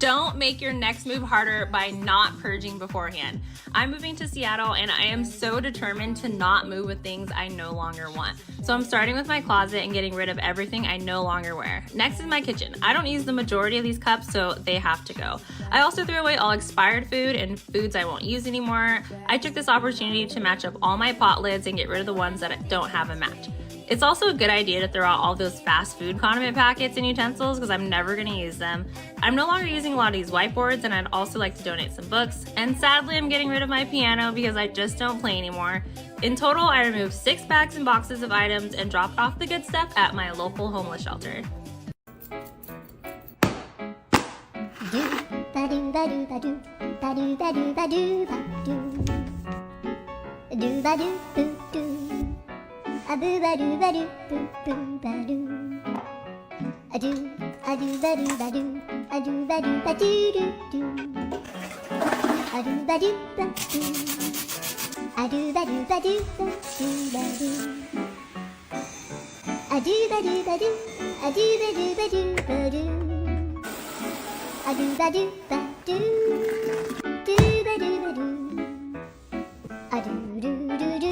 Don't make your next move harder by not purging beforehand. I'm moving to Seattle and I am so determined to not move with things I no longer want. So I'm starting with my closet and getting rid of everything I no longer wear. Next is my kitchen. I don't use the majority of these cups, so they have to go. I also threw away all expired food and foods I won't use anymore. I took this opportunity to match up all my pot lids and get rid of the ones that don't have a match. It's also a good idea to throw out all those fast food condiment packets and utensils because I'm never going to use them. I'm no longer using a lot of these whiteboards, and I'd also like to donate some books. And sadly, I'm getting rid of my piano because I just don't play anymore. In total, I removed 6 bags and boxes of items and dropped off the good stuff at my local homeless shelter. A boo ba doo ba doo boo boo ba doo. A doo ba doo ba doo. A doo ba doo ba doo doo doo. A doo ba doo ba doo. A doo ba doo ba doo ba doo. A doo ba doo ba doo. A doo ba doo ba doo ba doo. A doo ba doo ba doo. Doo ba doo ba doo. A doo doo doo doo.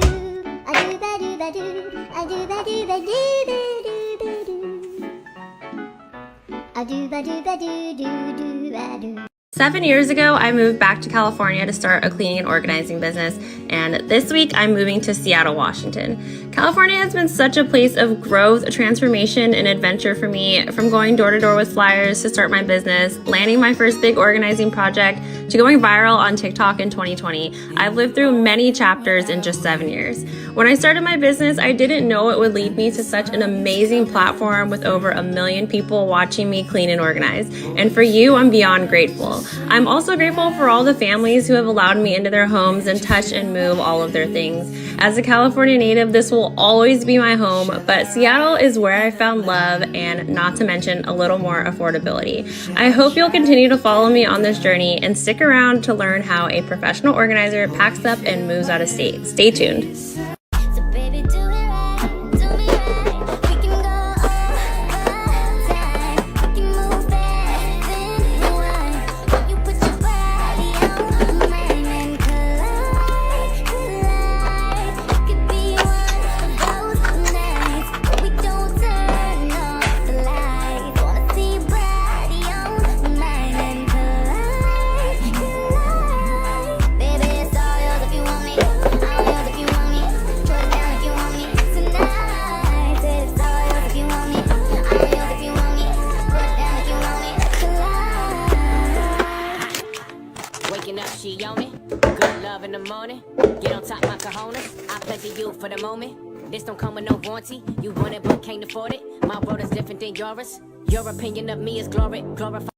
I do ba do ba do ba do ba do. 7 years ago, I moved back to California to start a cleaning and organizing business, and this week I'm moving to Seattle, Washington. California has been such a place of growth, transformation, and adventure for me, from going door to door with flyers to start my business, landing my first big organizing project, to going viral on TikTok in 2020. I've lived through many chapters in just 7 years. When I started my business, I didn't know it would lead me to such an amazing platform with over 1 million people watching me clean and organize. And for you, I'm beyond grateful. I'm also grateful for all the families who have allowed me into their homes and touch and move all of their things. As a California native, this will always be my home, but Seattle is where I found love, and not to mention a little more affordability. I hope you'll continue to follow me on this journey and stick around to learn how a professional organizer packs up and moves out of state. Stay tuned. She on it, good love in the morning. Get on top my cojones, I pleasure you for the moment. This don't come with no warranty. You want it but can't afford it. My world is different than yours. Your opinion of me is glorified.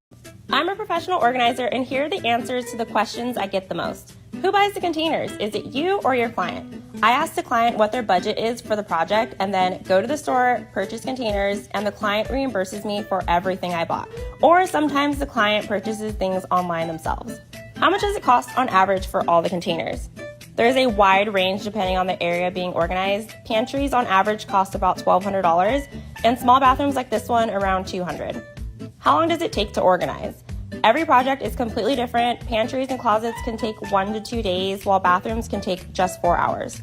I'm a professional organizer, and here are the answers to the questions I get the most. Who buys the containers? Is it you or your client? I ask the client what their budget is for the project and then go to the store, purchase containers, and the client reimburses me for everything I bought. Or sometimes the client purchases things online themselves. How much does it cost on average for all the containers? There is a wide range depending on the area being organized. Pantries on average cost about $1,200, and small bathrooms like this one around $200. How long does it take to organize? Every project is completely different. Pantries and closets can take 1 to 2 days, while bathrooms can take just 4 hours.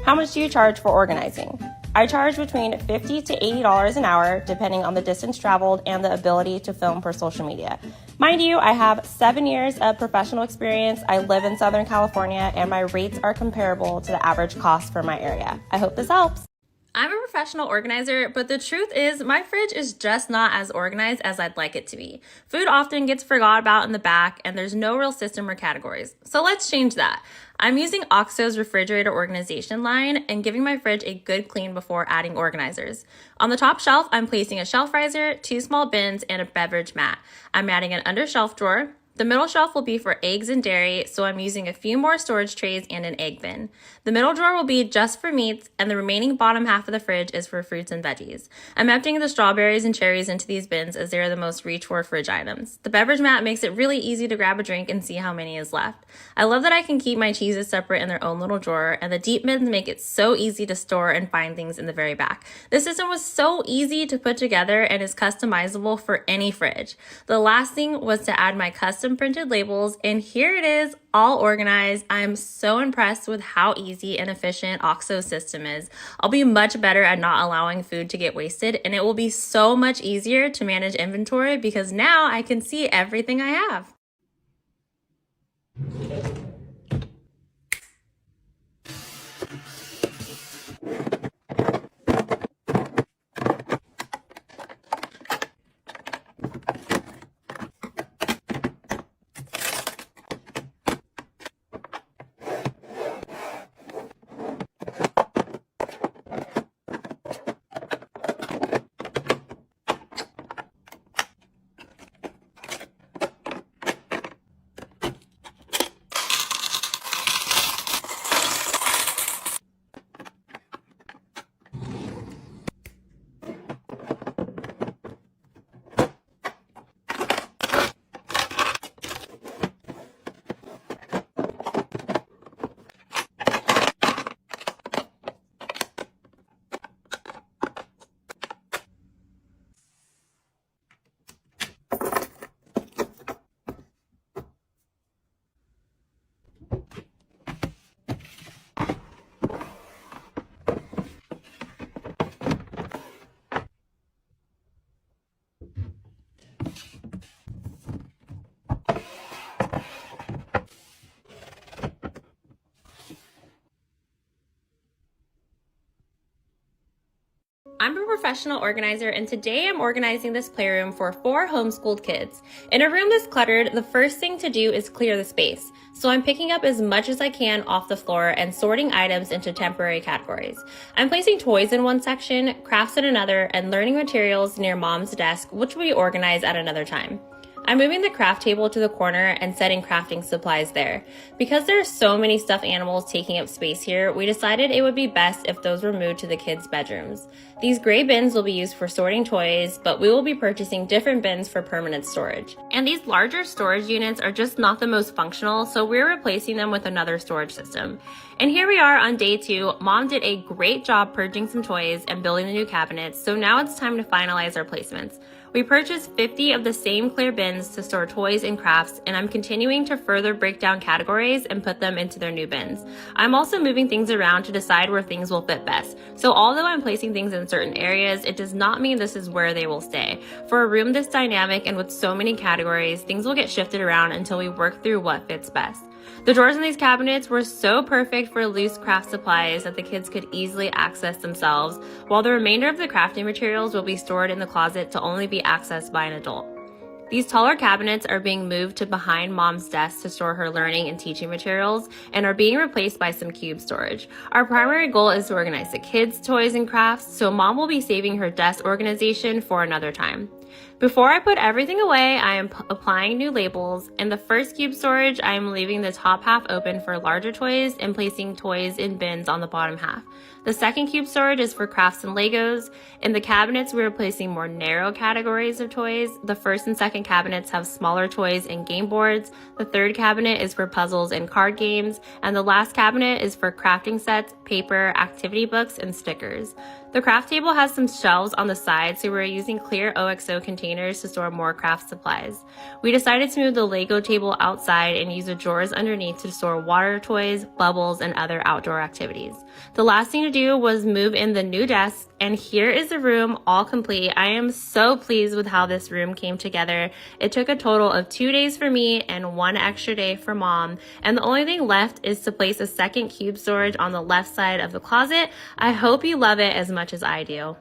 How much do you charge for organizing? I charge between $50 to $80 an hour, depending on the distance traveled and the ability to film for social media. Mind you, I have 7 years of professional experience. I live in Southern California, and my rates are comparable to the average cost for my area. I hope this helps. I'm a professional organizer, but the truth is my fridge is just not as organized as I'd like it to be. Food often gets forgot about in the back, and there's no real system or categories. So let's change that. I'm using OXO's refrigerator organization line and giving my fridge a good clean before adding organizers. On the top shelf, I'm placing a shelf riser, 2 small bins, and a beverage mat. I'm adding an under shelf drawer, The middle shelf will be for eggs and dairy, so I'm using a few more storage trays and an egg bin. The middle drawer will be just for meats, and the remaining bottom half of the fridge is for fruits and veggies. I'm emptying the strawberries and cherries into these bins as they are the most reach-for fridge items. The beverage mat makes it really easy to grab a drink and see how many is left. I love that I can keep my cheeses separate in their own little drawer, and the deep bins make it so easy to store and find things in the very back. This system was so easy to put together and is customizable for any fridge. The last thing was to add my custom printed labels, and here it is, all organized. I'm so impressed with how easy and efficient OXO's system is. I'll be much better at not allowing food to get wasted, and it will be so much easier to manage inventory because now I can see everything I have. I'm a professional organizer, and today I'm organizing this playroom for 4 homeschooled kids. In a room this cluttered, the first thing to do is clear the space. So I'm picking up as much as I can off the floor and sorting items into temporary categories. I'm placing toys in one section, crafts in another, and learning materials near Mom's desk, which we organize at another time. I'm moving the craft table to the corner and setting crafting supplies there. Because there are so many stuffed animals taking up space here, we decided it would be best if those were moved to the kids' bedrooms. These gray bins will be used for sorting toys, but we will be purchasing different bins for permanent storage. And these larger storage units are just not the most functional, so we're replacing them with another storage system. And here we are on day 2. Mom did a great job purging some toys and building the new cabinets, so now it's time to finalize our placements. We purchased 50 of the same clear bins to store toys and crafts, and I'm continuing to further break down categories and put them into their new bins. I'm also moving things around to decide where things will fit best. So although I'm placing things in certain areas, it does not mean this is where they will stay. For a room this dynamic and with so many categories, things will get shifted around until we work through what fits best. The drawers in these cabinets were so perfect for loose craft supplies that the kids could easily access themselves, while the remainder of the crafting materials will be stored in the closet to only be accessed by an adult. These taller cabinets are being moved to behind Mom's desk to store her learning and teaching materials and are being replaced by some cube storage. Our primary goal is to organize the kids' toys and crafts, so Mom will be saving her desk organization for another time. Before I put everything away, I am applying new labels. In the first cube storage, I am leaving the top half open for larger toys and placing toys in bins on the bottom half. The second cube storage is for crafts and Legos. In the cabinets, we are placing more narrow categories of toys. The first and second cabinets have smaller toys and game boards. The third cabinet is for puzzles and card games. And the last cabinet is for crafting sets, paper, activity books, and stickers. The craft table has some shelves on the side, so we're using clear OXO containers to store more craft supplies. We decided to move the Lego table outside and use the drawers underneath to store water toys, bubbles, and other outdoor activities. The last thing to do was move in the new desk, and here is the room all complete. I am so pleased with how this room came together. It took a total of 2 days for me and 1 extra day for Mom, and the only thing left is to place a second cube storage on the left side of the closet. I hope you love it as much as I do.